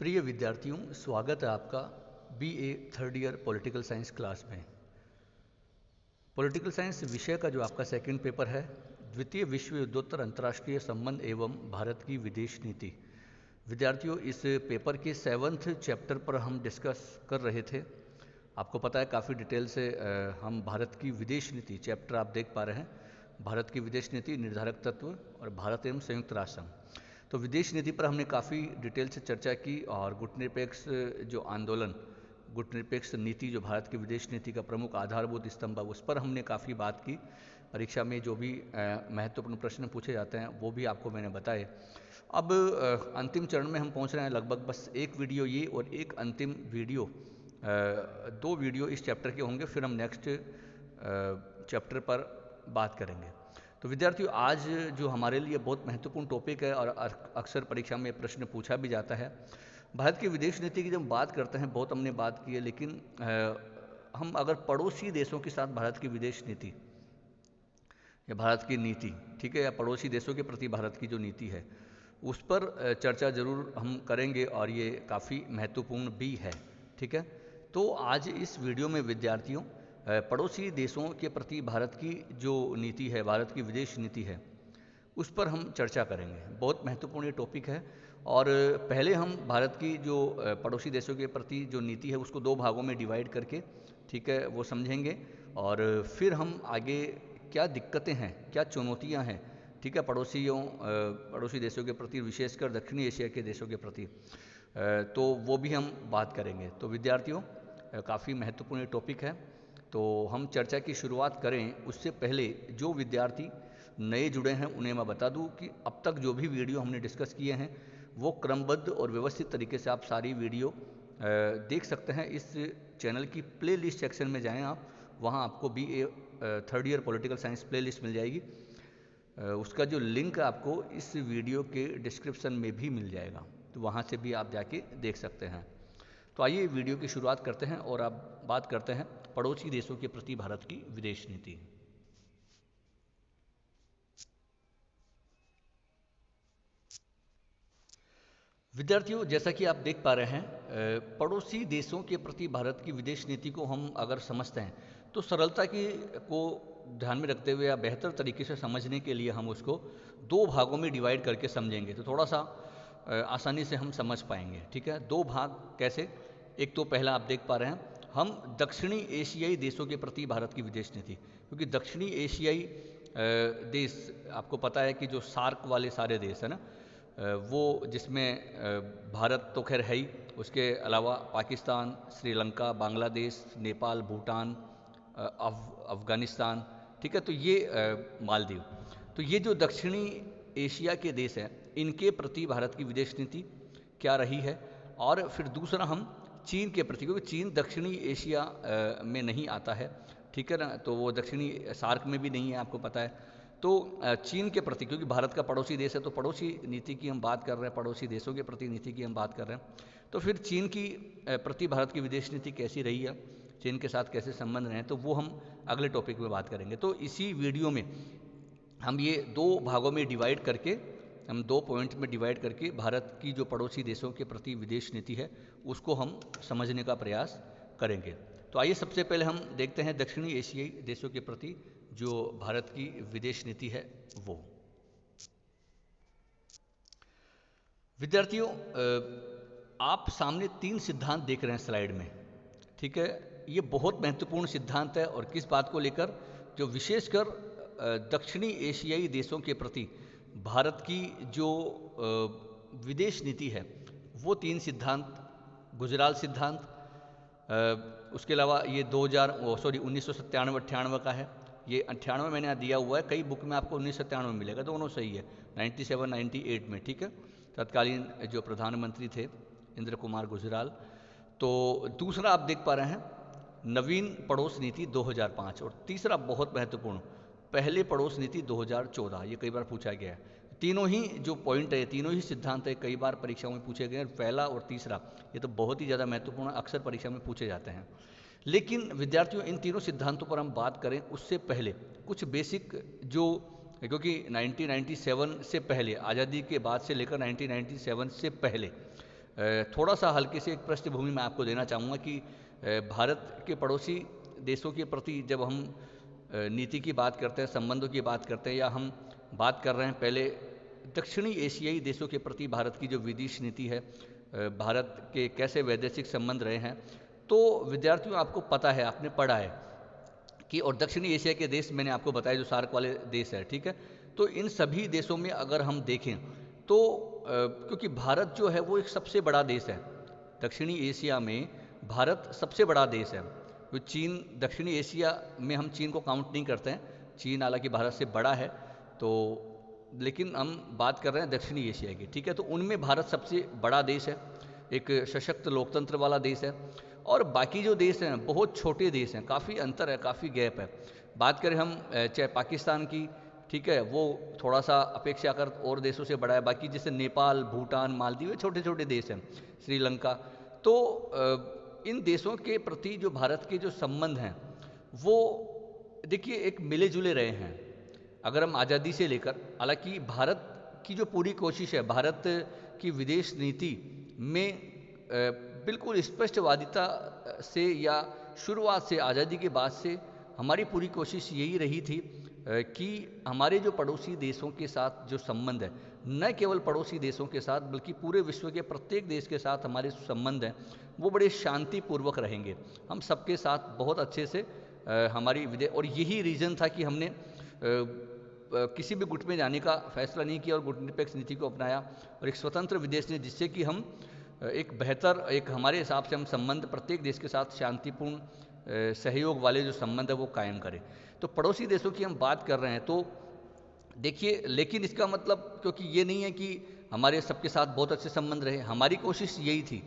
प्रिय विद्यार्थियों, स्वागत है आपका BA third year political science class में। पॉलिटिकल साइंस विषय का जो आपका सेकंड पेपर है, द्वितीय विश्व युद्धोत्तर अंतर्राष्ट्रीय संबंध एवं भारत की विदेश नीति। विद्यार्थियों, इस पेपर के 7th चैप्टर पर हम डिस्कस कर रहे थे। आपको पता है काफ़ी डिटेल से हम भारत की विदेश नीति चैप्टर आप देख पा रहे हैं, भारत की विदेश नीति, निर्धारक तत्व और भारत एवं संयुक्त राष्ट्र संघ। तो विदेश नीति पर हमने काफ़ी डिटेल से चर्चा की और गुटनिरपेक्ष जो आंदोलन, गुटनिरपेक्ष नीति जो भारत की विदेश नीति का प्रमुख आधारभूत स्तंभ है, उस पर हमने काफ़ी बात की। परीक्षा में जो भी महत्वपूर्ण प्रश्न पूछे जाते हैं वो भी आपको मैंने बताए। अब अंतिम चरण में हम पहुंच रहे हैं, लगभग बस एक वीडियो ये और एक अंतिम वीडियो, दो वीडियो इस चैप्टर के होंगे, फिर हम नेक्स्ट चैप्टर पर बात करेंगे। तो विद्यार्थियों, आज जो हमारे लिए बहुत महत्वपूर्ण टॉपिक है और अक्सर परीक्षा में प्रश्न पूछा भी जाता है, भारत की विदेश नीति की जब बात करते हैं, बहुत हमने बात की है, लेकिन हम अगर पड़ोसी देशों के साथ भारत की विदेश नीति या भारत की नीति, ठीक है, या पड़ोसी देशों के प्रति भारत की जो नीति है उस पर चर्चा जरूर हम करेंगे और ये काफ़ी महत्वपूर्ण भी है, ठीक है। तो आज इस वीडियो में विद्यार्थियों पड़ोसी देशों के प्रति भारत की जो नीति है, भारत की विदेश नीति है, उस पर हम चर्चा करेंगे। बहुत महत्वपूर्ण ये टॉपिक है। और पहले हम भारत की जो पड़ोसी देशों के प्रति जो नीति है उसको दो भागों में डिवाइड करके, ठीक है, वो समझेंगे। और फिर हम आगे क्या दिक्कतें हैं, क्या चुनौतियां हैं, ठीक है, पड़ोसी देशों के प्रति, विशेषकर दक्षिणी एशिया के देशों के प्रति, तो वो भी हम बात करेंगे। तो विद्यार्थियों, काफ़ी महत्वपूर्ण टॉपिक है। तो हम चर्चा की शुरुआत करें उससे पहले जो विद्यार्थी नए जुड़े हैं उन्हें मैं बता दूं कि अब तक जो भी वीडियो हमने डिस्कस किए हैं वो क्रमबद्ध और व्यवस्थित तरीके से आप सारी वीडियो देख सकते हैं। इस चैनल की प्लेलिस्ट सेक्शन में जाएं आप, वहां आपको BA third year political science playlist मिल जाएगी। उसका जो लिंक आपको इस वीडियो के डिस्क्रिप्शन में भी मिल जाएगा, तो वहाँ से भी आप जाके देख सकते हैं। तो आइए वीडियो की शुरुआत करते हैं और अब बात करते हैं पड़ोसी देशों के प्रति भारत की विदेश नीति। विद्यार्थियों, जैसा कि आप देख पा रहे हैं, पड़ोसी देशों के प्रति भारत की विदेश नीति को हम अगर समझते हैं तो सरलता की को ध्यान में रखते हुए या बेहतर तरीके से समझने के लिए हम उसको दो भागों में डिवाइड करके समझेंगे, तो थोड़ा सा आसानी से हम समझ पाएंगे, ठीक है। दो भाग कैसे? एक तो पहला आप देख पा रहे हैं, हम दक्षिणी एशियाई देशों के प्रति भारत की विदेश नीति, क्योंकि दक्षिणी एशियाई देश, आपको पता है कि जो सार्क वाले सारे देश है ना, वो जिसमें भारत तो खैर है ही, उसके अलावा पाकिस्तान, श्रीलंका, बांग्लादेश, नेपाल, भूटान, अफ़गानिस्तान, ठीक है, तो ये मालदीव, तो ये जो दक्षिणी एशिया के देश हैं इनके प्रति भारत की विदेश नीति क्या रही है। और फिर दूसरा हम चीन के प्रति, क्योंकि चीन दक्षिणी एशिया में नहीं आता है, ठीक है ना, तो वो दक्षिणी सार्क में भी नहीं है, आपको पता है। तो चीन के प्रति, क्योंकि भारत का पड़ोसी देश है, तो पड़ोसी नीति की हम बात कर रहे हैं, पड़ोसी देशों के प्रति नीति की हम बात कर रहे हैं, तो फिर चीन की प्रति भारत की विदेश नीति कैसी रही है, चीन के साथ कैसे संबंध रहे हैं, तो वो हम अगले टॉपिक में बात करेंगे। तो इसी वीडियो में हम ये दो भागों में डिवाइड करके, हम दो पॉइंट में डिवाइड करके भारत की जो पड़ोसी देशों के प्रति विदेश नीति है उसको हम समझने का प्रयास करेंगे। तो आइए सबसे पहले हम देखते हैं दक्षिणी एशियाई देशों के प्रति जो भारत की विदेश नीति है वो। विद्यार्थियों, आप सामने तीन सिद्धांत देख रहे हैं स्लाइड में, ठीक है। ये बहुत महत्वपूर्ण सिद्धांत है, और किस बात को लेकर? जो विशेषकर दक्षिणी एशियाई देशों के प्रति भारत की जो विदेश नीति है वो तीन सिद्धांत, गुजराल सिद्धांत, उसके अलावा ये 1997-98 का है, ये 98 मैंने दिया हुआ है, कई बुक में आपको 1997 मिलेगा, दोनों सही है, 97-98 में, ठीक है, तत्कालीन जो प्रधानमंत्री थे इंद्र कुमार गुजराल। तो दूसरा आप देख पा रहे हैं नवीन पड़ोस नीति 2005, और तीसरा बहुत महत्वपूर्ण पहले पड़ोस नीति 2014, ये कई बार पूछा गया है। तीनों ही जो पॉइंट है, तीनों ही सिद्धांत है, कई बार परीक्षाओं में पूछे गए हैं, पहला और तीसरा ये तो बहुत ही ज़्यादा महत्वपूर्ण, अक्सर परीक्षा में पूछे जाते हैं। लेकिन विद्यार्थियों, इन तीनों सिद्धांतों पर हम बात करें उससे पहले कुछ बेसिक जो, क्योंकि 1997 से पहले, आज़ादी के बाद से लेकर 1997 से पहले थोड़ा सा हल्के से एक पृष्ठभूमि मैं आपको देना चाहूँगा कि भारत के पड़ोसी देशों के प्रति जब हम नीति की बात करते हैं, संबंधों की बात करते हैं, या हम बात कर रहे हैं पहले दक्षिणी एशियाई देशों के प्रति भारत की जो विदेश नीति है, भारत के कैसे वैदेशिक संबंध रहे हैं, तो विद्यार्थियों आपको पता है, आपने पढ़ा है कि और दक्षिणी एशिया के देश मैंने आपको बताया जो सार्क वाले देश है, ठीक है। तो इन सभी देशों में अगर हम देखें तो क्योंकि भारत जो है वो एक सबसे बड़ा देश है दक्षिणी एशिया में, भारत सबसे बड़ा देश है। तो चीन दक्षिणी एशिया में हम चीन को काउंट नहीं करते हैं, चीन हालांकि भारत से बड़ा है, तो लेकिन हम बात कर रहे हैं दक्षिणी एशिया की, ठीक है। तो उनमें भारत सबसे बड़ा देश है, एक सशक्त लोकतंत्र वाला देश है, और बाकी जो देश हैं बहुत छोटे देश हैं, काफ़ी अंतर है, काफ़ी गैप है। बात करें हम चाहे पाकिस्तान की, ठीक है, वो थोड़ा सा अपेक्षाकृत और देशों से बड़ा है। बाकी जैसे नेपाल, भूटान, मालदीव, छोटे छोटे देश हैं, श्रीलंका। तो इन देशों के प्रति जो भारत के जो संबंध हैं वो देखिए एक मिले जुले रहे हैं अगर हम आज़ादी से लेकर। हालांकि भारत की जो पूरी कोशिश है, भारत की विदेश नीति में बिल्कुल स्पष्टवादिता से या शुरुआत से, आज़ादी के बाद से हमारी पूरी कोशिश यही रही थी कि हमारे जो पड़ोसी देशों के साथ जो संबंध है, न केवल पड़ोसी देशों के साथ बल्कि पूरे विश्व के प्रत्येक देश के साथ हमारे संबंध हैं वो बड़े शांतिपूर्वक रहेंगे। हम सबके साथ बहुत अच्छे से हमारी विदेश, और यही रीज़न था कि हमने किसी भी गुट में जाने का फैसला नहीं किया और गुटनिरपेक्ष नीति को अपनाया और एक स्वतंत्र विदेश नीति, जिससे कि हम एक बेहतर, एक हमारे हिसाब से हम संबंध प्रत्येक देश के साथ शांतिपूर्ण सहयोग वाले जो संबंध है वो कायम करें। तो पड़ोसी देशों की हम बात कर रहे हैं तो देखिए, लेकिन इसका मतलब क्योंकि ये नहीं है कि हमारे सबके साथ बहुत अच्छे संबंध रहे, हमारी कोशिश यही थी।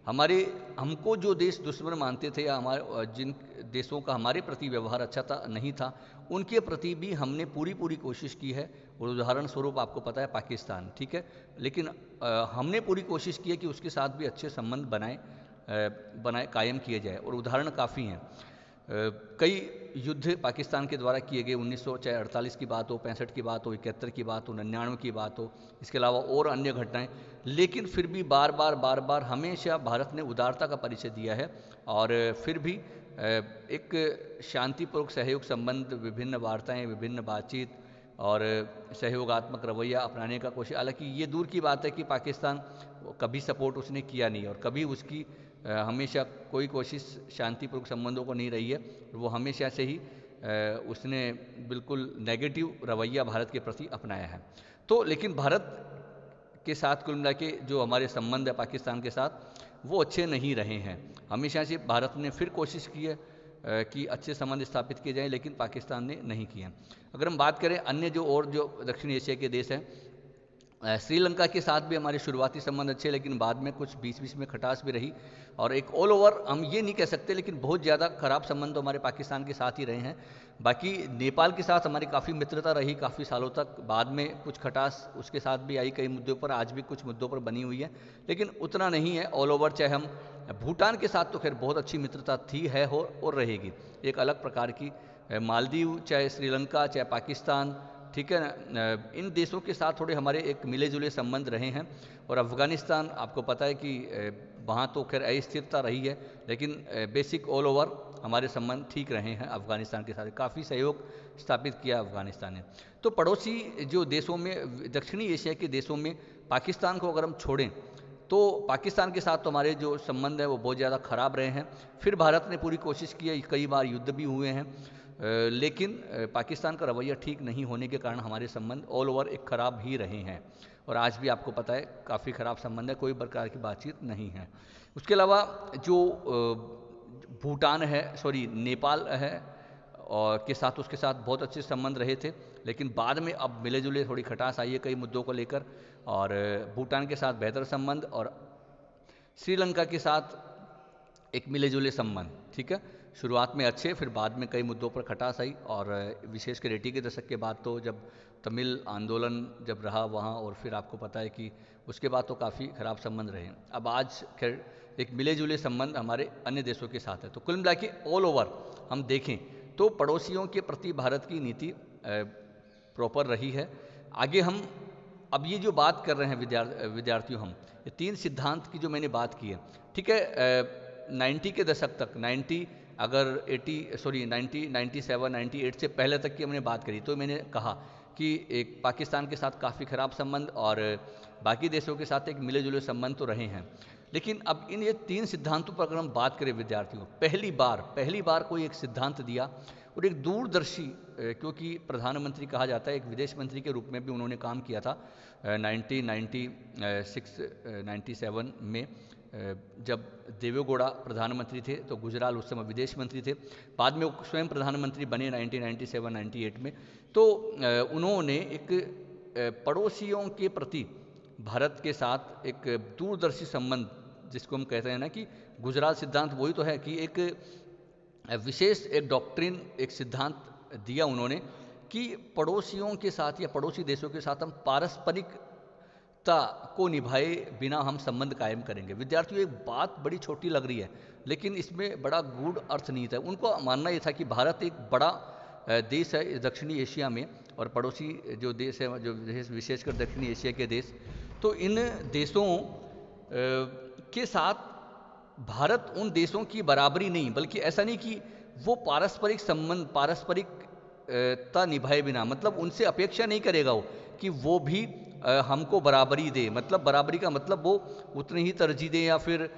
हमको जो देश दुश्मन मानते थे या हमारे जिन देशों का हमारे प्रति व्यवहार अच्छा था नहीं था, उनके प्रति भी हमने पूरी कोशिश की है। और उदाहरण स्वरूप आपको पता है पाकिस्तान, ठीक है, लेकिन हमने पूरी कोशिश की है कि उसके साथ भी अच्छे संबंध बनाए कायम किए जाए। और उदाहरण काफ़ी हैं, कई युद्ध पाकिस्तान के द्वारा किए गए, 1948 की बात हो, 65 की बात हो, 71 की बात हो, 99 की बात हो, इसके अलावा और अन्य घटनाएं। लेकिन फिर भी बार बार हमेशा भारत ने उदारता का परिचय दिया है और फिर भी एक शांतिपूर्वक सहयोग संबंध, विभिन्न वार्ताएं, विभिन्न बातचीत और सहयोगात्मक रवैया अपनाने का कोशिश। हालांकि ये दूर की बात है कि पाकिस्तान कभी सपोर्ट उसने किया नहीं और कभी उसकी हमेशा कोई कोशिश शांतिपूर्वक संबंधों को नहीं रही है। वो हमेशा से ही उसने बिल्कुल नेगेटिव रवैया भारत के प्रति अपनाया है। तो लेकिन भारत के साथ कुल मिला के जो हमारे संबंध है पाकिस्तान के साथ वो अच्छे नहीं रहे हैं। हमेशा से भारत ने फिर कोशिश की है कि अच्छे संबंध स्थापित किए जाएं, लेकिन पाकिस्तान ने नहीं किए हैं। अगर हम बात करें अन्य जो दक्षिण एशिया के देश हैं, श्रीलंका के साथ भी हमारे शुरुआती संबंध अच्छे, लेकिन बाद में कुछ बीच में खटास भी रही। और एक ऑल ओवर हम ये नहीं कह सकते, लेकिन बहुत ज़्यादा खराब संबंध तो हमारे पाकिस्तान के साथ ही रहे हैं। बाकी नेपाल के साथ हमारी काफ़ी मित्रता रही काफ़ी सालों तक, बाद में कुछ खटास उसके साथ भी आई कई मुद्दों पर, आज भी कुछ मुद्दों पर बनी हुई है, लेकिन उतना नहीं है ऑल ओवर। चाहे हम भूटान के साथ तो खैर बहुत अच्छी मित्रता थी, है, हो और रहेगी, एक अलग प्रकार की। मालदीव, चाहे श्रीलंका, चाहे पाकिस्तान, ठीक है ना, इन देशों के साथ थोड़े हमारे एक मिले जुले संबंध रहे हैं। और अफ़गानिस्तान आपको पता है कि वहाँ तो खैर अस्थिरता रही है, लेकिन बेसिक ऑल ओवर हमारे संबंध ठीक रहे हैं अफ़गानिस्तान के साथ, काफ़ी सहयोग स्थापित किया अफ़गानिस्तान ने। तो पड़ोसी जो देशों में, दक्षिणी एशिया के देशों में पाकिस्तान को अगर हम छोड़ें तो पाकिस्तान के साथ तो हमारे जो संबंध है वो बहुत ज़्यादा ख़राब रहे हैं। फिर भारत ने पूरी कोशिश की है, कई बार युद्ध भी हुए हैं, लेकिन पाकिस्तान का रवैया ठीक नहीं होने के कारण हमारे संबंध ऑल ओवर एक ख़राब ही रहे हैं। और आज भी आपको पता है काफ़ी ख़राब संबंध है, कोई प्रकार की बातचीत नहीं है। उसके अलावा जो भूटान है, सॉरी नेपाल है, और के साथ उसके साथ बहुत अच्छे संबंध रहे थे, लेकिन बाद में अब मिले जुले थोड़ी खटास आई है कई मुद्दों को लेकर। और भूटान के साथ बेहतर संबंध और श्रीलंका के साथ एक मिले जुले संबंध, ठीक है, शुरुआत में अच्छे, फिर बाद में कई मुद्दों पर खटास आई। और विशेषकर 80 के दशक के बाद तो जब तमिल आंदोलन जब रहा वहाँ, और फिर आपको पता है कि उसके बाद तो काफ़ी खराब संबंध रहे। अब आज खैर एक मिले जुले संबंध हमारे अन्य देशों के साथ है। तो कुल मिला के ऑल ओवर हम देखें तो पड़ोसियों के प्रति भारत की नीति प्रॉपर रही है। आगे हम अब ये जो बात कर रहे हैं विद्यार्थियों, हम ये 3 सिद्धांत की जो मैंने बात की है, ठीक है, 90 के दशक तक, 90 अगर 97 98 से पहले तक की हमने बात करी, तो मैंने कहा कि एक पाकिस्तान के साथ काफ़ी ख़राब संबंध और बाकी देशों के साथ एक मिले जुले संबंध तो रहे हैं। लेकिन अब इन ये 3 सिद्धांतों पर अगर हम बात करें विद्यार्थियों, पहली बार कोई एक सिद्धांत दिया और एक दूरदर्शी, क्योंकि प्रधानमंत्री कहा जाता है, एक विदेश मंत्री के रूप में भी उन्होंने काम किया था 1996-97 में, जब देवेगौड़ा प्रधानमंत्री थे तो गुजराल उस समय विदेश मंत्री थे, बाद में वो स्वयं प्रधानमंत्री बने 1997-98 में। तो उन्होंने एक पड़ोसियों के प्रति भारत के साथ एक दूरदर्शी संबंध, जिसको हम कहते हैं ना कि गुजराल सिद्धांत, वही तो है कि एक विशेष एक डॉक्ट्रिन, एक सिद्धांत दिया उन्होंने कि पड़ोसियों के साथ या पड़ोसी देशों के साथ हम पारस्परिकता को निभाए बिना हम संबंध कायम करेंगे। विद्यार्थियों, एक बात बड़ी छोटी लग रही है, लेकिन इसमें बड़ा गूढ़ अर्थ निहित है। उनको मानना ये था कि भारत एक बड़ा देश है दक्षिणी एशिया में, और पड़ोसी जो देश है, जो विशेषकर दक्षिणी एशिया के देश, तो इन देशों के साथ भारत उन देशों की बराबरी नहीं, बल्कि ऐसा नहीं कि वो पारस्परिक संबंध, पारस्परिकता निभाए बिना, मतलब उनसे अपेक्षा नहीं करेगा वो कि वो भी हमको बराबरी दे, मतलब बराबरी का मतलब वो उतनी ही तरजीह दे या फिर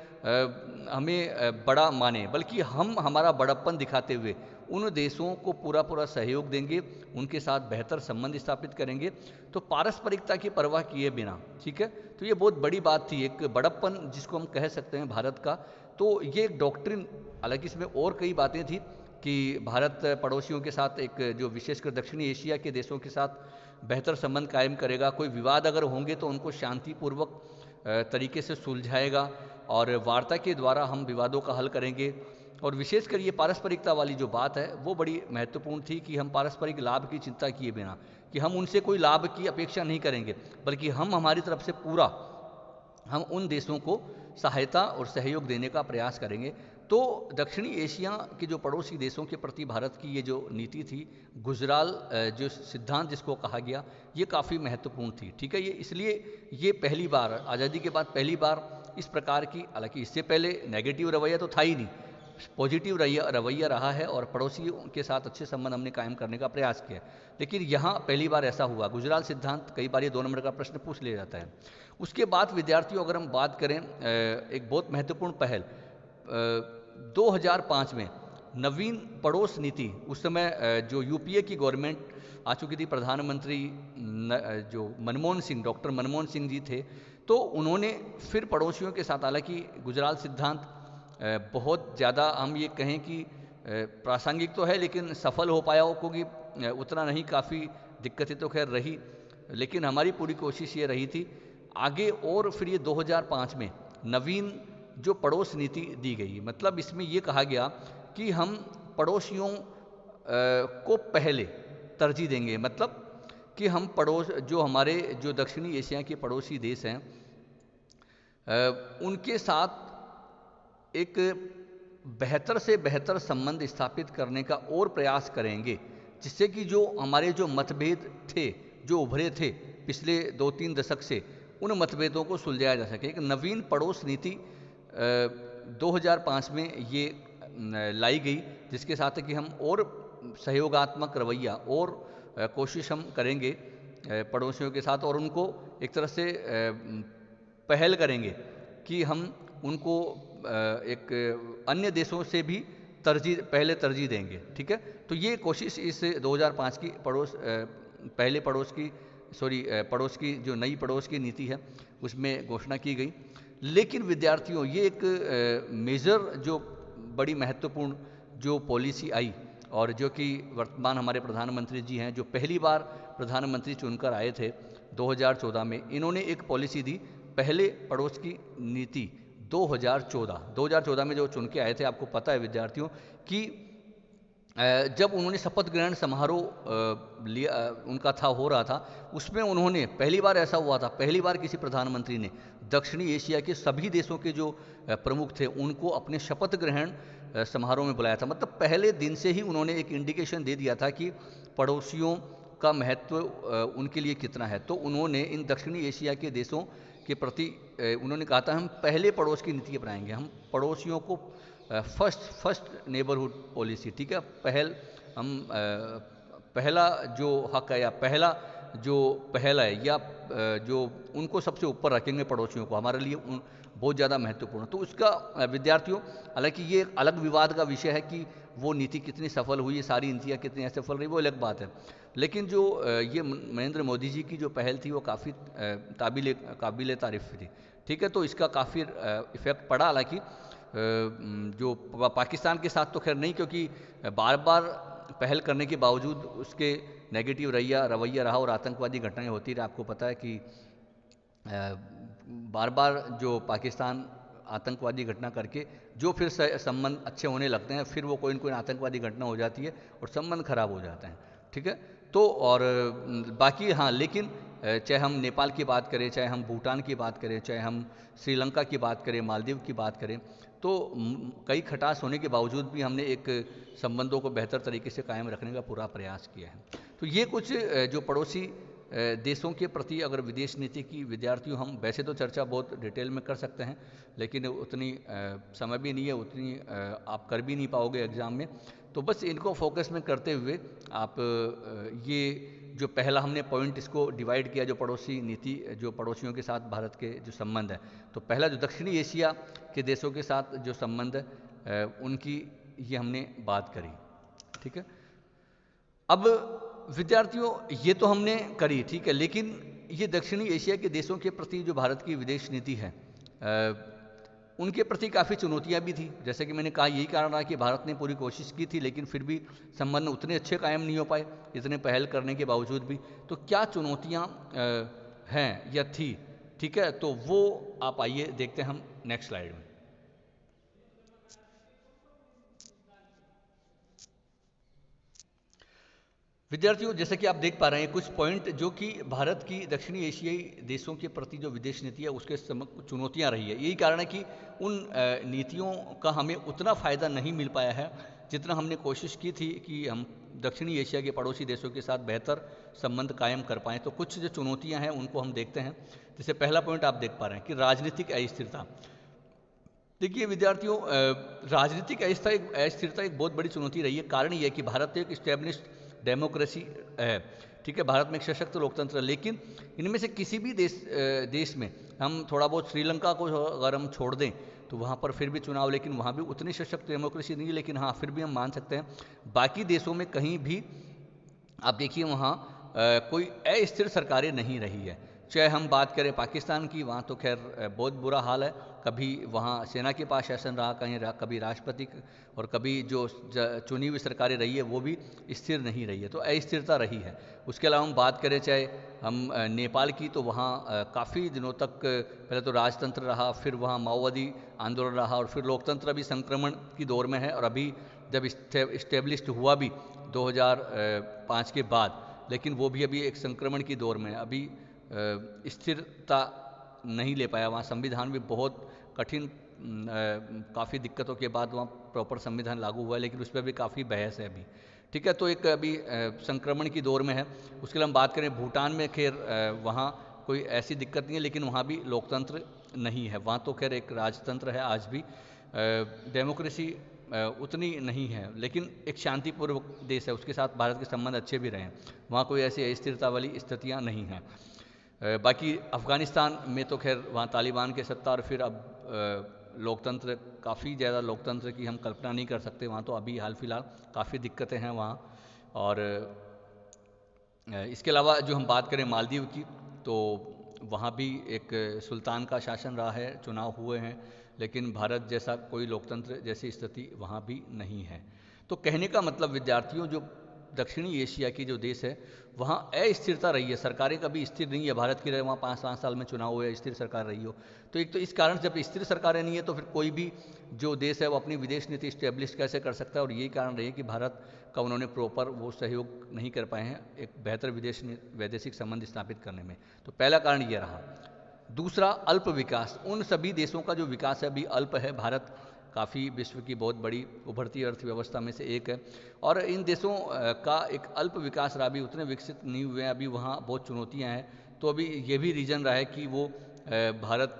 हमें बड़ा माने, बल्कि हम हमारा बड़प्पन दिखाते हुए उन देशों को पूरा सहयोग देंगे, उनके साथ बेहतर संबंध स्थापित करेंगे, तो पारस्परिकता की परवाह किए बिना। ठीक है, तो ये बहुत बड़ी बात थी, एक बड़प्पन जिसको हम कह सकते हैं भारत का। तो ये एक डॉक्ट्रिन, हालांकि इसमें और कई बातें थी कि भारत पड़ोसियों के साथ एक जो विशेषकर दक्षिणी एशिया के देशों के साथ बेहतर संबंध कायम करेगा, कोई विवाद अगर होंगे तो उनको शांतिपूर्वक तरीके से सुलझाएगा और वार्ता के द्वारा हम विवादों का हल करेंगे। और विशेषकर ये पारस्परिकता वाली जो बात है वो बड़ी महत्वपूर्ण थी कि हम पारस्परिक लाभ की चिंता किए बिना, कि हम उनसे कोई लाभ की अपेक्षा नहीं करेंगे, बल्कि हम हमारी तरफ से पूरा हम उन देशों को सहायता और सहयोग देने का प्रयास करेंगे। तो दक्षिणी एशिया के जो पड़ोसी देशों के प्रति भारत की ये जो नीति थी, गुजराल जो सिद्धांत जिसको कहा गया, ये काफ़ी महत्वपूर्ण थी। ठीक है, ये इसलिए ये पहली बार, आज़ादी के बाद पहली बार इस प्रकार की, हालांकि इससे पहले नेगेटिव रवैया तो था ही नहीं, पॉजिटिव रवैया रहा है और पड़ोसियों के साथ अच्छे संबंध हमने कायम करने का प्रयास किया, लेकिन यहाँ पहली बार ऐसा हुआ। गुजराल सिद्धांत, कई बार ये 2 नंबर का प्रश्न पूछ लिया जाता है। उसके बाद विद्यार्थियों, अगर हम बात करें एक बहुत महत्वपूर्ण पहल, 2005 में नवीन पड़ोस नीति, उस समय जो यूपीए की गवर्नमेंट आ चुकी थी, प्रधानमंत्री जो मनमोहन सिंह, डॉक्टर मनमोहन सिंह जी थे, तो उन्होंने फिर पड़ोसियों के साथ, हालांकि गुजराल सिद्धांत बहुत ज़्यादा हम ये कहें कि प्रासंगिक तो है, लेकिन सफल हो पाया हो क्योंकि उतना नहीं, काफ़ी दिक्कतें तो खैर रही, लेकिन हमारी पूरी कोशिश ये रही थी आगे। और फिर ये 2005 में नवीन जो पड़ोस नीति दी गई, मतलब इसमें ये कहा गया कि हम पड़ोसियों को पहले तरजीह देंगे, मतलब कि हम पड़ोस, जो हमारे जो दक्षिणी एशिया के पड़ोसी देश हैं, उनके साथ एक बेहतर से बेहतर संबंध स्थापित करने का और प्रयास करेंगे, जिससे कि जो हमारे जो मतभेद थे, जो उभरे थे पिछले 2-3 दशक से, उन मतभेदों को सुलझाया जा सके। एक नवीन पड़ोस नीति 2005 में ये लाई गई, जिसके साथ है कि हम और सहयोगात्मक रवैया और कोशिश हम करेंगे पड़ोसियों के साथ, और उनको एक तरह से पहल करेंगे कि हम उनको एक अन्य देशों से भी पहले तरजीह देंगे। ठीक है, तो ये कोशिश इस 2005 की पड़ोस की जो नई पड़ोस की नीति है उसमें घोषणा की गई। लेकिन विद्यार्थियों, ये एक मेजर जो बड़ी महत्वपूर्ण जो पॉलिसी आई, और जो कि वर्तमान हमारे प्रधानमंत्री जी हैं, जो पहली बार प्रधानमंत्री चुनकर आए थे 2014 में, इन्होंने एक पॉलिसी दी, पहले पड़ोस की नीति 2014 में जो चुन के आए थे। आपको पता है विद्यार्थियों कि जब उन्होंने शपथ ग्रहण समारोह लिया, उनका हो रहा था, उसमें उन्होंने पहली बार ऐसा हुआ था, पहली बार किसी प्रधानमंत्री ने दक्षिणी एशिया के सभी देशों के जो प्रमुख थे उनको अपने शपथ ग्रहण समारोह में बुलाया था। मतलब पहले दिन से ही उन्होंने एक इंडिकेशन दे दिया था कि पड़ोसियों का महत्व उनके लिए कितना है। तो उन्होंने इन दक्षिणी एशिया के देशों के प्रति उन्होंने कहा था हम पहले पड़ोस की नीति अपनाएंगे, हम पड़ोसियों को फर्स्ट नेबरहुड पॉलिसी, ठीक है, पहला जो हक है या पहला जो पहल है या जो उनको सबसे ऊपर रखेंगे पड़ोसियों को, हमारे लिए बहुत ज़्यादा महत्वपूर्ण। तो उसका विद्यार्थियों, हालांकि ये एक अलग विवाद का विषय है कि वो नीति कितनी सफल हुई, सारी नीतियाँ कितनी असफल रही, वो अलग बात है। लेकिन जो ये नरेंद्र मोदी जी की जो पहल थी वो काफ़ी काबिल तारीफ थी, ठीक है। तो इसका काफ़ी इफेक्ट पड़ा, हालांकि जो पाकिस्तान के साथ तो खैर नहीं, क्योंकि बार बार पहल करने के बावजूद उसके नेगेटिव रवैया रहा और आतंकवादी घटनाएं होती रही। आपको पता है कि बार बार जो पाकिस्तान आतंकवादी घटना करके जो फिर संबंध अच्छे होने लगते हैं, फिर वो कोई न कोई आतंकवादी घटना हो जाती है और संबंध खराब हो जाते हैं, ठीक है। तो और बाकी हाँ, लेकिन चाहे हम नेपाल की बात करें, चाहे हम भूटान की बात करें, चाहे हम श्रीलंका की बात करें, मालदीव की बात करें, तो कई खटास होने के बावजूद भी हमने एक संबंधों को बेहतर तरीके से कायम रखने का पूरा प्रयास किया है। तो ये कुछ जो पड़ोसी देशों के प्रति अगर विदेश नीति की विद्यार्थियों, हम वैसे तो चर्चा बहुत डिटेल में कर सकते हैं, लेकिन उतनी समय भी नहीं है, उतनी आप कर भी नहीं पाओगे एग्ज़ाम में। तो बस इनको फोकस में करते हुए आप ये जो पहला हमने पॉइंट इसको डिवाइड किया, जो पड़ोसी नीति, जो पड़ोसियों के साथ भारत के जो संबंध है, तो पहला जो दक्षिणी एशिया के देशों के साथ जो संबंध है उनकी ये हमने बात करी, ठीक है। अब विद्यार्थियों ये तो हमने करी, ठीक है, लेकिन ये दक्षिणी एशिया के देशों के प्रति जो भारत की विदेश नीति है उनके प्रति काफ़ी चुनौतियां भी थी। जैसे कि मैंने कहा, यही कारण रहा कि भारत ने पूरी कोशिश की थी, लेकिन फिर भी संबंध उतने अच्छे कायम नहीं हो पाए, इतने पहल करने के बावजूद भी। तो क्या चुनौतियां हैं या थी, ठीक है, तो वो आप आइए देखते हैं हम नेक्स्ट स्लाइड में। विद्यार्थियों, जैसे कि आप देख पा रहे हैं कुछ पॉइंट जो कि भारत की दक्षिणी एशियाई देशों के प्रति जो विदेश नीति है उसके चुनौतियां रही है। यही कारण है कि उन नीतियों का हमें उतना फ़ायदा नहीं मिल पाया है जितना हमने कोशिश की थी कि हम दक्षिणी एशिया के पड़ोसी देशों के साथ बेहतर संबंध कायम कर पाएँ। तो कुछ जो चुनौतियाँ हैं उनको हम देखते हैं। जैसे पहला पॉइंट आप देख पा रहे हैं कि राजनीतिक अस्थिरता। देखिए विद्यार्थियों, राजनीतिक अस्थिरता एक बहुत बड़ी चुनौती रही है। कारण ये है कि भारत एक इस्टेब्लिश्ड डेमोक्रेसी है, ठीक है, भारत में एक सशक्त लोकतंत्र है, लेकिन इनमें से किसी भी देश में हम थोड़ा बहुत श्रीलंका को अगर हम छोड़ दें तो वहाँ पर फिर भी चुनाव, लेकिन वहाँ भी उतनी सशक्त डेमोक्रेसी नहीं है, लेकिन हाँ फिर भी हम मान सकते हैं बाकी देशों में कहीं भी आप देखिए वहाँ कोई अस्थिर सरकारें नहीं रही है। चाहे हम बात करें पाकिस्तान की, वहाँ तो खैर बहुत बुरा हाल है, कभी वहाँ सेना के पास शासन रहा, कभी राष्ट्रपति, और कभी जो चुनी हुई सरकारें रही है वो भी स्थिर नहीं रही है, तो अस्थिरता रही है। उसके अलावा हम बात करें चाहे हम नेपाल की, तो वहाँ काफ़ी दिनों तक पहले तो राजतंत्र रहा, फिर वहाँ माओवादी आंदोलन रहा, और फिर लोकतंत्र अभी संक्रमण की दौर में है, और अभी जब इस्टेब्लिश्ड हुआ भी 2005 के बाद, लेकिन वो भी अभी एक संक्रमण की दौर में है, अभी स्थिरता नहीं ले पाया। वहाँ संविधान भी बहुत कठिन, काफ़ी दिक्कतों के बाद वहाँ प्रॉपर संविधान लागू हुआ है, लेकिन उस पर भी काफ़ी बहस है अभी, ठीक है। तो एक अभी संक्रमण की दौर में है। उसके लिए हम बात करें भूटान में, खैर वहाँ कोई ऐसी दिक्कत नहीं है, लेकिन वहाँ भी लोकतंत्र नहीं है, वहाँ तो खैर एक राजतंत्र है, आज भी डेमोक्रेसी उतनी नहीं है, लेकिन एक शांतिपूर्व देश है, उसके साथ भारत के संबंध अच्छे भी रहे हैं, वहाँ कोई ऐसी अस्थिरता वाली स्थितियाँ नहीं हैं। बाकी अफ़गानिस्तान में तो खैर वहाँ तालिबान के सत्ता, और फिर अब लोकतंत्र, काफ़ी ज़्यादा लोकतंत्र की हम कल्पना नहीं कर सकते वहाँ, तो अभी हाल फिलहाल काफ़ी दिक्कतें हैं वहाँ। और इसके अलावा जो हम बात करें मालदीव की, तो वहाँ भी एक सुल्तान का शासन रहा है, चुनाव हुए हैं, लेकिन भारत जैसा कोई लोकतंत्र जैसी स्थिति वहाँ भी नहीं है। तो कहने का मतलब विद्यार्थियों, जो दक्षिणी एशिया की जो देश है वहाँ अस्थिरता रही है, सरकारें कभी स्थिर नहीं है। भारत की रहे वहाँ 5-5 साल में चुनाव हुए, स्थिर सरकार रही हो, तो एक तो इस कारण जब स्थिर सरकारें नहीं है तो फिर कोई भी जो देश है वो अपनी विदेश नीति स्टेब्लिश कैसे कर सकता है। और यही कारण रही है कि भारत का उन्होंने प्रॉपर वो सहयोग नहीं कर पाए हैं एक बेहतर वैदेशिक संबंध स्थापित करने में। तो पहला कारण ये रहा। दूसरा, अल्प विकास। उन सभी देशों का जो विकास है अभी अल्प है, भारत काफ़ी विश्व की बहुत बड़ी उभरती अर्थव्यवस्था में से एक है। और इन देशों का एक अल्प विकास रहा, अभी उतने विकसित नहीं हुए हैं, अभी वहाँ बहुत चुनौतियाँ हैं। तो अभी ये भी रीज़न रहा है कि वो भारत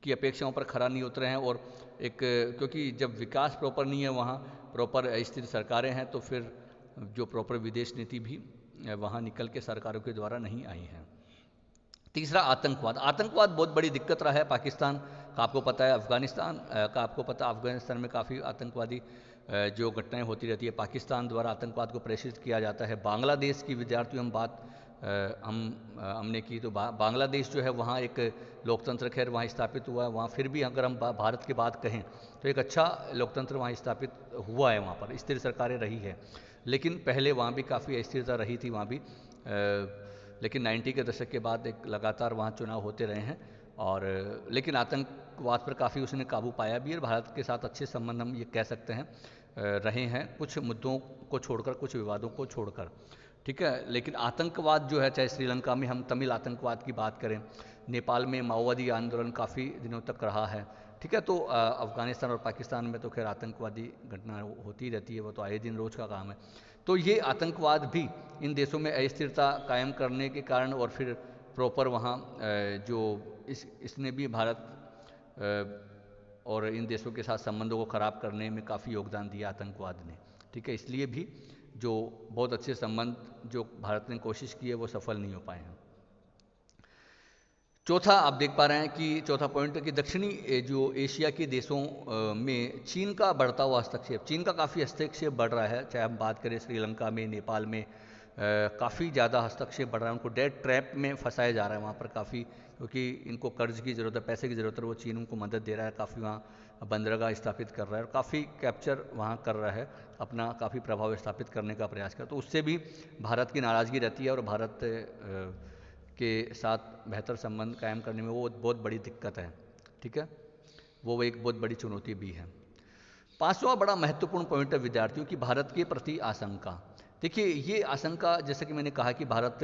की अपेक्षाओं पर खरा नहीं उतरे हैं। और एक क्योंकि जब विकास प्रॉपर नहीं है वहाँ, प्रॉपर स्थिर सरकारें हैं, तो फिर जो प्रॉपर विदेश नीति भी वहाँ निकल के सरकारों के द्वारा नहीं आई है। तीसरा, आतंकवाद। आतंकवाद बहुत बड़ी दिक्कत रहा है पाकिस्तान का, आपको पता है, अफगानिस्तान का आपको पता, अफगानिस्तान में काफ़ी आतंकवादी जो घटनाएं होती रहती है, पाकिस्तान द्वारा आतंकवाद को प्रेषित किया जाता है। बांग्लादेश की विद्यार्थियों हम बात हमने की, तो बांग्लादेश जो है वहाँ एक लोकतंत्र खैर वहाँ स्थापित हुआ है। वहाँ फिर भी अगर हम भारत की बात कहें तो एक अच्छा लोकतंत्र वहाँ स्थापित हुआ है, वहाँ पर स्थिर सरकारें रही है। लेकिन पहले वहाँ भी काफ़ी अस्थिरता रही थी वहाँ भी, लेकिन 90 के दशक के बाद एक लगातार वहाँ चुनाव होते रहे हैं। और लेकिन आतंकवाद पर काफ़ी उसने काबू पाया भी, और भारत के साथ अच्छे संबंध हम ये कह सकते हैं रहे हैं, कुछ मुद्दों को छोड़कर, कुछ विवादों को छोड़कर, ठीक है। लेकिन आतंकवाद जो है, चाहे श्रीलंका में हम तमिल आतंकवाद की बात करें, नेपाल में माओवादी आंदोलन काफ़ी दिनों तक रहा है, ठीक है। तो अफगानिस्तान और पाकिस्तान में तो खैर आतंकवादी घटना होती रहती है, वो तो आए दिन रोज़ का काम है। तो ये आतंकवाद भी इन देशों में अस्थिरता कायम करने के कारण, और फिर प्रॉपर वहाँ जो इसने भी भारत और इन देशों के साथ संबंधों को ख़राब करने में काफ़ी योगदान दिया आतंकवाद ने, ठीक है। इसलिए भी जो बहुत अच्छे संबंध जो भारत ने कोशिश की है वो सफल नहीं हो पाए हैं। चौथा, आप देख पा रहे हैं कि चौथा पॉइंट है कि दक्षिणी जो एशिया के देशों में चीन का बढ़ता हुआ हस्तक्षेप, चीन का काफ़ी हस्तक्षेप बढ़ रहा है। चाहे हम बात करें श्रीलंका में, नेपाल में काफ़ी ज़्यादा हस्तक्षेप बढ़ रहा है, उनको डेट ट्रैप में फंसाया जा रहा है वहाँ पर काफ़ी, क्योंकि इनको कर्ज की ज़रूरत है, पैसे की ज़रूरत है, वो चीन उनको मदद दे रहा है, काफ़ी वहाँ बंदरगाह स्थापित कर रहा है और काफ़ी कैप्चर वहाँ कर रहा है, अपना काफ़ी प्रभाव स्थापित करने का प्रयास कर, तो उससे भी भारत की नाराज़गी रहती है और भारत के साथ बेहतर संबंध कायम करने में वो बहुत बड़ी दिक्कत है, ठीक है, वो एक बहुत बड़ी चुनौती भी है। पांचवा बड़ा महत्वपूर्ण पॉइंट है विद्यार्थियों की भारत के प्रति आशंका। देखिए, ये आशंका, जैसा कि मैंने कहा कि भारत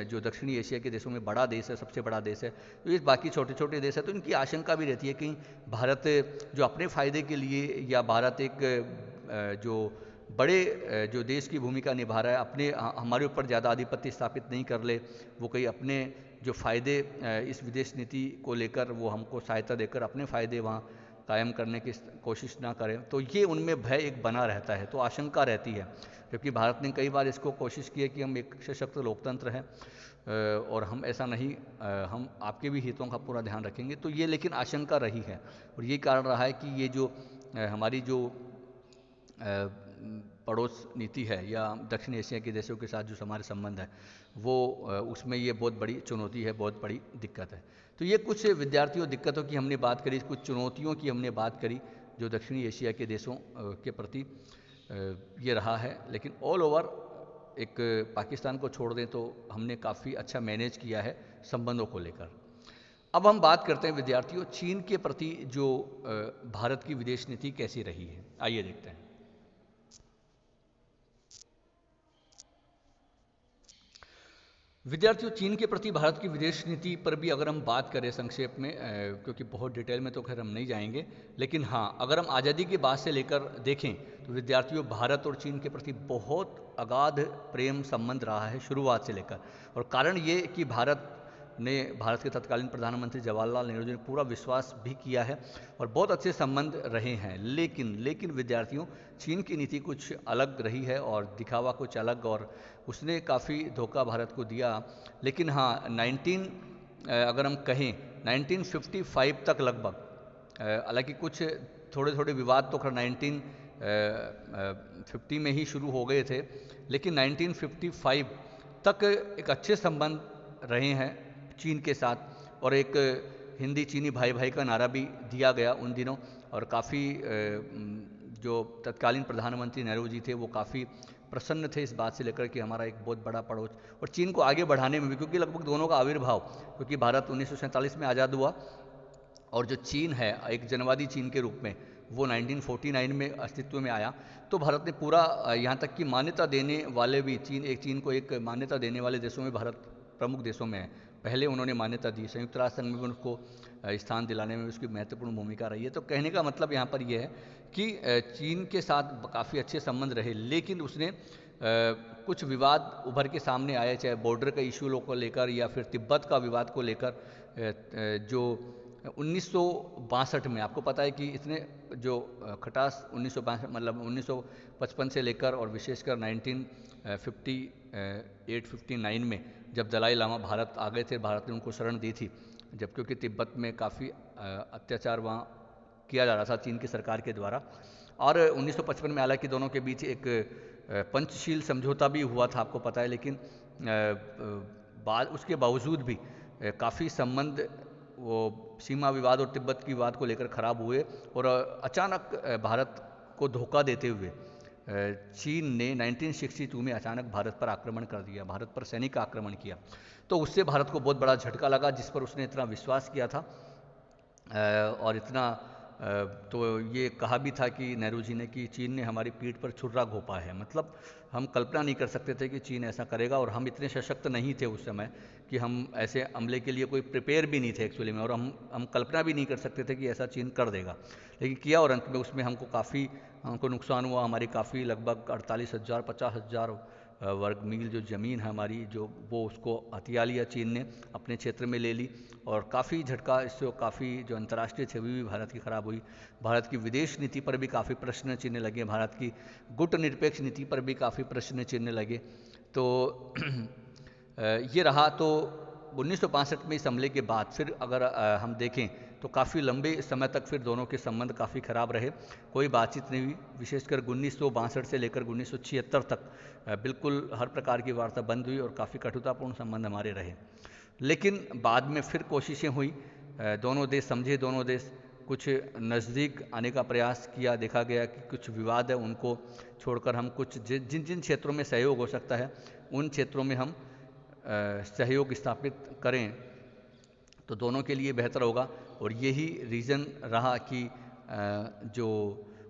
जो दक्षिणी एशिया के देशों में बड़ा देश है, सबसे बड़ा देश है, तो ये बाकी छोटे छोटे देश है, तो इनकी आशंका भी रहती है कि भारत जो अपने फ़ायदे के लिए, या भारत एक जो बड़े जो देश की भूमिका निभा रहा है, अपने हमारे ऊपर ज़्यादा आधिपत्य स्थापित नहीं कर ले, वो कहीं अपने जो फ़ायदे इस विदेश नीति को लेकर वो हमको सहायता देकर अपने फ़ायदे वहाँ कायम करने की कोशिश ना करें, तो ये उनमें भय एक बना रहता है, तो आशंका रहती है। जबकि भारत ने कई बार इसको कोशिश की है कि हम एक सशक्त लोकतंत्र हैं और हम ऐसा नहीं, हम आपके भी हितों का पूरा ध्यान रखेंगे, तो ये लेकिन आशंका रही है। और ये कारण रहा है कि ये जो हमारी जो पड़ोस नीति है, या दक्षिण एशिया के देशों के साथ जो हमारे संबंध है, वो उसमें ये बहुत बड़ी चुनौती है, बहुत बड़ी दिक्कत है। तो ये कुछ विद्यार्थियों दिक्कतों की हमने बात करी, कुछ चुनौतियों की हमने बात करी जो दक्षिणी एशिया के देशों के प्रति ये रहा है। लेकिन ऑल ओवर एक पाकिस्तान को छोड़ दें तो हमने काफ़ी अच्छा मैनेज किया है संबंधों को लेकर। अब हम बात करते हैं विद्यार्थियों, चीन के प्रति जो भारत की विदेश नीति कैसी रही है, आइए देखते हैं। विद्यार्थियों, चीन के प्रति भारत की विदेश नीति पर भी अगर हम बात करें संक्षेप में, क्योंकि बहुत डिटेल में तो खैर हम नहीं जाएंगे, लेकिन हाँ, अगर हम आज़ादी के बाद से लेकर देखें तो विद्यार्थियों, भारत और चीन के प्रति बहुत अगाध प्रेम संबंध रहा है शुरुआत से लेकर। और कारण ये कि भारत के तत्कालीन प्रधानमंत्री जवाहरलाल नेहरू जी ने पूरा विश्वास भी किया है और बहुत अच्छे संबंध रहे हैं। लेकिन विद्यार्थियों, चीन की नीति कुछ अलग रही है और दिखावा कुछ अलग, और उसने काफ़ी धोखा भारत को दिया। लेकिन हाँ, अगर हम कहें 1955 तक लगभग, हालांकि कुछ थोड़े थोड़े विवाद तो खैर 1950 में ही शुरू हो गए थे, लेकिन 1955 तक एक अच्छे संबंध रहे हैं चीन के साथ, और एक हिंदी चीनी भाई भाई का नारा भी दिया गया उन दिनों। और काफ़ी जो तत्कालीन प्रधानमंत्री नेहरू जी थे वो काफ़ी प्रसन्न थे इस बात से लेकर कि हमारा एक बहुत बड़ा पड़ोस, और चीन को आगे बढ़ाने में भी, क्योंकि लगभग दोनों का आविर्भाव, क्योंकि भारत 1947 में आज़ाद हुआ और जो चीन है एक जनवादी चीन के रूप में वो 1949 में अस्तित्व में आया, तो भारत ने पूरा यहाँ तक कि मान्यता देने वाले भी चीन को एक मान्यता देने वाले देशों में भारत प्रमुख देशों में है, पहले उन्होंने मान्यता दी, संयुक्त राष्ट्र संघ में भी उसको स्थान दिलाने में उसकी महत्वपूर्ण भूमिका रही है। तो कहने का मतलब यहाँ पर यह है कि चीन के साथ काफ़ी अच्छे संबंध रहे, लेकिन उसने कुछ विवाद उभर के सामने आए, चाहे बॉर्डर का इशू को लेकर या फिर तिब्बत का विवाद को लेकर, जो 1962 में आपको पता है कि इसने जो खटास 1962 मतलब 1955 से लेकर और विशेषकर 1958-59 में जब दलाई लामा भारत आ गए थे, भारत ने उनको शरण दी थी, जब क्योंकि तिब्बत में काफ़ी अत्याचार वहाँ किया जा रहा था चीन की सरकार के द्वारा। और 1955 में हालांकि दोनों के बीच एक पंचशील समझौता भी हुआ था, आपको पता है, लेकिन बाद उसके बावजूद भी काफ़ी संबंध वो सीमा विवाद और तिब्बत की विवाद को लेकर खराब हुए, और अचानक भारत को धोखा देते हुए चीन ने 1962 में अचानक भारत पर आक्रमण कर दिया, भारत पर सैनिक आक्रमण किया। तो उससे भारत को बहुत बड़ा झटका लगा, जिस पर उसने इतना विश्वास किया था और इतना तो ये कहा भी था कि नेहरू जी ने कि चीन ने हमारी पीठ पर छुरा घोंपा है। मतलब हम कल्पना नहीं कर सकते थे कि चीन ऐसा करेगा, और हम इतने सशक्त नहीं थे उस समय कि हम ऐसे हमले के लिए कोई प्रिपेयर भी नहीं थे एक्चुअली में, और हम कल्पना भी नहीं कर सकते थे कि ऐसा चीन कर देगा, लेकिन किया। और अंत में उसमें हमको नुकसान हुआ, हमारी काफ़ी लगभग 48,000-50,000 वर्ग मील जो ज़मीन है हमारी, जो वो उसको हथिया लिया चीन ने, अपने क्षेत्र में ले ली, और काफ़ी झटका इससे काफ़ी जो अंतर्राष्ट्रीय छवि भी भारत की खराब हुई। भारत की विदेश नीति पर भी काफ़ी प्रश्न चिन्ह लगे, भारत की गुटनिरपेक्ष नीति पर भी काफ़ी प्रश्न चिन्ह लगे। तो ये रहा। तो 1962 में इस हमले के बाद फिर अगर हम देखें तो काफ़ी लंबे समय तक फिर दोनों के संबंध काफ़ी खराब रहे, कोई बातचीत नहीं हुई। विशेषकर 1962 से लेकर 1976 तक बिल्कुल हर प्रकार की वार्ता बंद हुई और काफ़ी कटुतापूर्ण संबंध हमारे रहे। लेकिन बाद में फिर कोशिशें हुई, दोनों देश समझे, दोनों देश कुछ नज़दीक आने का प्रयास किया। देखा गया कि कुछ विवाद है उनको छोड़कर हम कुछ जिन जिन क्षेत्रों में सहयोग हो सकता है उन क्षेत्रों में हम सहयोग स्थापित करें तो दोनों के लिए बेहतर होगा। और यही रीज़न रहा कि जो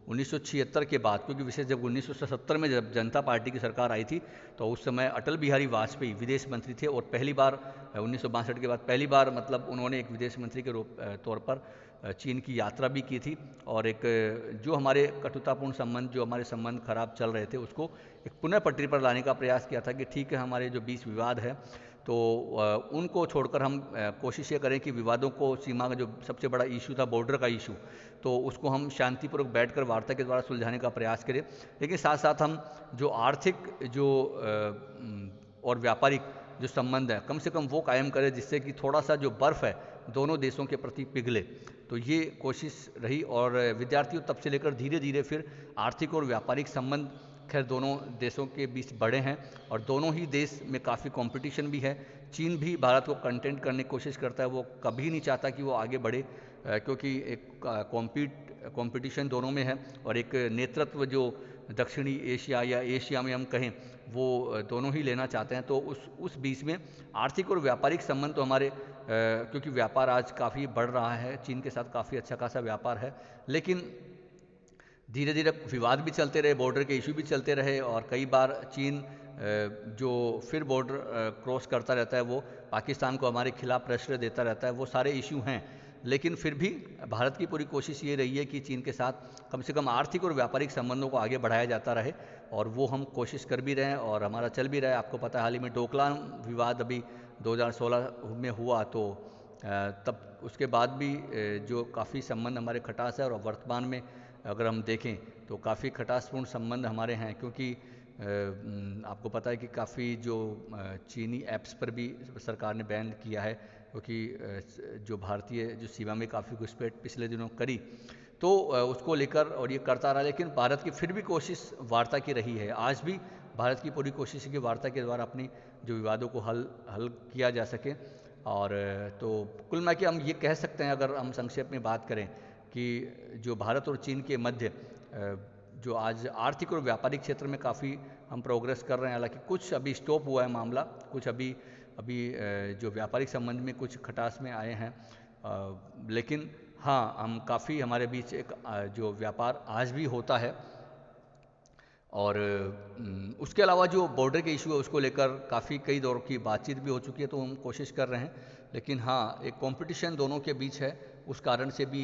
1976 के बाद, क्योंकि विशेष जब 1970 में जब जनता पार्टी की सरकार आई थी तो उस समय अटल बिहारी वाजपेयी विदेश मंत्री थे, और पहली बार 1962 के बाद पहली बार मतलब उन्होंने एक विदेश मंत्री के तौर पर चीन की यात्रा भी की थी, और एक जो हमारे कटुतापूर्ण संबंध, जो हमारे संबंध खराब चल रहे थे, उसको एक पुनः पटरी पर लाने का प्रयास किया था कि ठीक है, हमारे जो 20 विवाद है तो उनको छोड़कर हम कोशिश ये करें कि विवादों को, सीमा का जो सबसे बड़ा इशू था बॉर्डर का इशू, तो उसको हम शांतिपूर्वक बैठकर वार्ता के द्वारा सुलझाने का प्रयास करें। लेकिन साथ साथ हम जो आर्थिक जो और व्यापारिक जो संबंध है कम से कम वो कायम करें, जिससे कि थोड़ा सा जो बर्फ़ है दोनों देशों के प्रति पिघले। तो ये कोशिश रही, और विद्यार्थियों तब से लेकर धीरे धीरे फिर आर्थिक और व्यापारिक संबंध खैर दोनों देशों के बीच बढ़े हैं, और दोनों ही देश में काफ़ी कंपटीशन भी है। चीन भी भारत को कंटेंट करने की कोशिश करता है, वो कभी नहीं चाहता कि वो आगे बढ़े, क्योंकि एक कंपटीशन दोनों में है, और एक नेतृत्व जो दक्षिणी एशिया या एशिया में हम कहें वो दोनों ही लेना चाहते हैं। तो उस बीच में आर्थिक और व्यापारिक संबंध तो हमारे क्योंकि व्यापार आज काफ़ी बढ़ रहा है, चीन के साथ काफ़ी अच्छा खासा व्यापार है, लेकिन धीरे धीरे विवाद भी चलते रहे, बॉर्डर के इशू भी चलते रहे, और कई बार चीन जो फिर बॉर्डर क्रॉस करता रहता है, वो पाकिस्तान को हमारे खिलाफ प्रेशर देता रहता है, वो सारे इशू हैं। लेकिन फिर भी भारत की पूरी कोशिश ये रही है कि चीन के साथ कम से कम आर्थिक और व्यापारिक संबंधों को आगे बढ़ाया जाता रहे, और वो हम कोशिश कर भी रहे हैं और हमारा चल भी रहा है। आपको पता है हाल ही में डोकलाम विवाद अभी 2016 में हुआ, तो तब उसके बाद भी जो काफ़ी संबंध हमारे खटास है, और वर्तमान में अगर हम देखें तो काफ़ी खटासपूर्ण संबंध हमारे हैं, क्योंकि आपको पता है कि काफ़ी जो चीनी ऐप्स पर भी सरकार ने बैन किया है, क्योंकि जो भारतीय जो सीमा में काफ़ी घुसपैठ पिछले दिनों करी, तो उसको लेकर और ये करता रहा। लेकिन भारत की फिर भी कोशिश वार्ता की रही है, आज भी भारत की पूरी कोशिश है कि वार्ता के द्वारा अपनी जो विवादों को हल किया जा सके। और तो कुल मिला के हम ये कह सकते हैं, अगर हम संक्षेप में बात करें, कि जो भारत और चीन के मध्य जो आज आर्थिक और व्यापारिक क्षेत्र में काफ़ी हम प्रोग्रेस कर रहे हैं, हालांकि कुछ अभी स्टॉप हुआ है मामला, कुछ अभी जो व्यापारिक संबंध में कुछ खटास में आए हैं, लेकिन हाँ, हम काफ़ी हमारे बीच एक जो व्यापार आज भी होता है और उसके अलावा जो बॉर्डर के इशू है उसको लेकर काफ़ी कई दौर की बातचीत भी हो चुकी है, तो हम कोशिश कर रहे हैं। लेकिन हाँ, एक कंपटीशन दोनों के बीच है, उस कारण से भी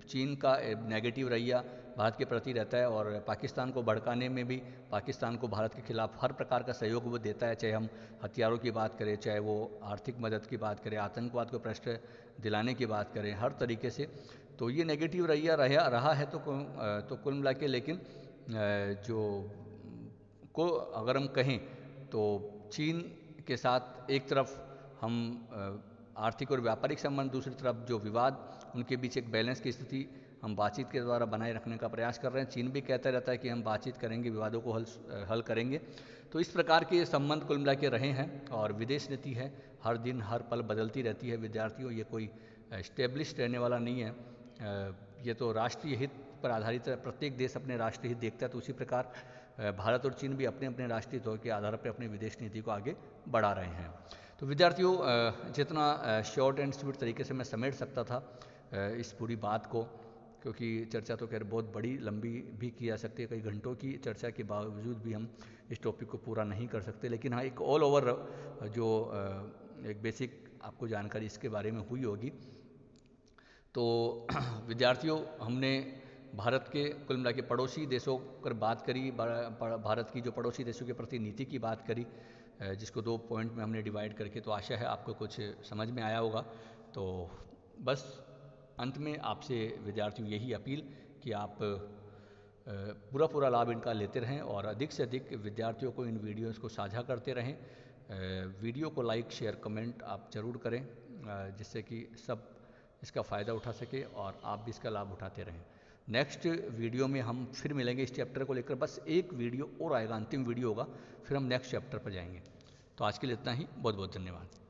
चीन का नेगेटिव रवैया भारत के प्रति रहता है, और पाकिस्तान को भड़काने में भी पाकिस्तान को भारत के खिलाफ हर प्रकार का सहयोग वो देता है, चाहे हम हथियारों की बात करें, चाहे वो आर्थिक मदद की बात करें, आतंकवाद को प्रश्रय दिलाने की बात करें, हर तरीके से। तो ये नेगेटिव रवैया रहा है, तो कुल मिला के, लेकिन जो को अगर हम कहें तो चीन के साथ एक तरफ हम आर्थिक और व्यापारिक संबंध, दूसरी तरफ जो विवाद, उनके बीच एक बैलेंस की स्थिति हम बातचीत के द्वारा बनाए रखने का प्रयास कर रहे हैं। चीन भी कहता रहता है कि हम बातचीत करेंगे, विवादों को हल करेंगे। तो इस प्रकार के संबंध कुल मिला के रहे हैं, और विदेश नीति है, हर दिन हर पल बदलती रहती है विद्यार्थियों, ये कोई स्टेब्लिश रहने वाला नहीं है। ये तो राष्ट्रीय हित पर आधारित है, प्रत्येक देश अपने राष्ट्रीय हित देखता है, तो उसी प्रकार भारत और चीन भी अपने अपने राष्ट्रीय हितों के आधार पर अपनी विदेश नीति को आगे बढ़ा रहे हैं। तो विद्यार्थियों, जितना शॉर्ट एंड स्वीट तरीके से मैं समेट सकता था इस पूरी बात को, क्योंकि चर्चा तो खैर बहुत बड़ी लंबी भी की जा सकती है, कई घंटों की चर्चा के बावजूद भी हम इस टॉपिक को पूरा नहीं कर सकते। लेकिन हाँ, एक ऑल ओवर जो एक बेसिक आपको जानकारी इसके बारे में हुई होगी। तो विद्यार्थियों, हमने भारत के कुल मिला के पड़ोसी देशों पर बात करी, भारत की जो पड़ोसी देशों के प्रति नीति की बात करी, जिसको 2 पॉइंट में हमने डिवाइड करके। तो आशा है आपको कुछ समझ में आया होगा। तो बस अंत में आपसे विद्यार्थियों यही अपील कि आप पूरा लाभ इनका लेते रहें, और अधिक से अधिक विद्यार्थियों को इन वीडियोज़ को साझा करते रहें। वीडियो को लाइक, शेयर, कमेंट आप ज़रूर करें, जिससे कि सब इसका फ़ायदा उठा सके और आप भी इसका लाभ उठाते रहें। नेक्स्ट वीडियो में हम फिर मिलेंगे इस चैप्टर को लेकर, बस एक वीडियो और आएगा, अंतिम वीडियो होगा, फिर हम नेक्स्ट चैप्टर पर जाएंगे। तो आज के लिए इतना ही, बहुत बहुत धन्यवाद।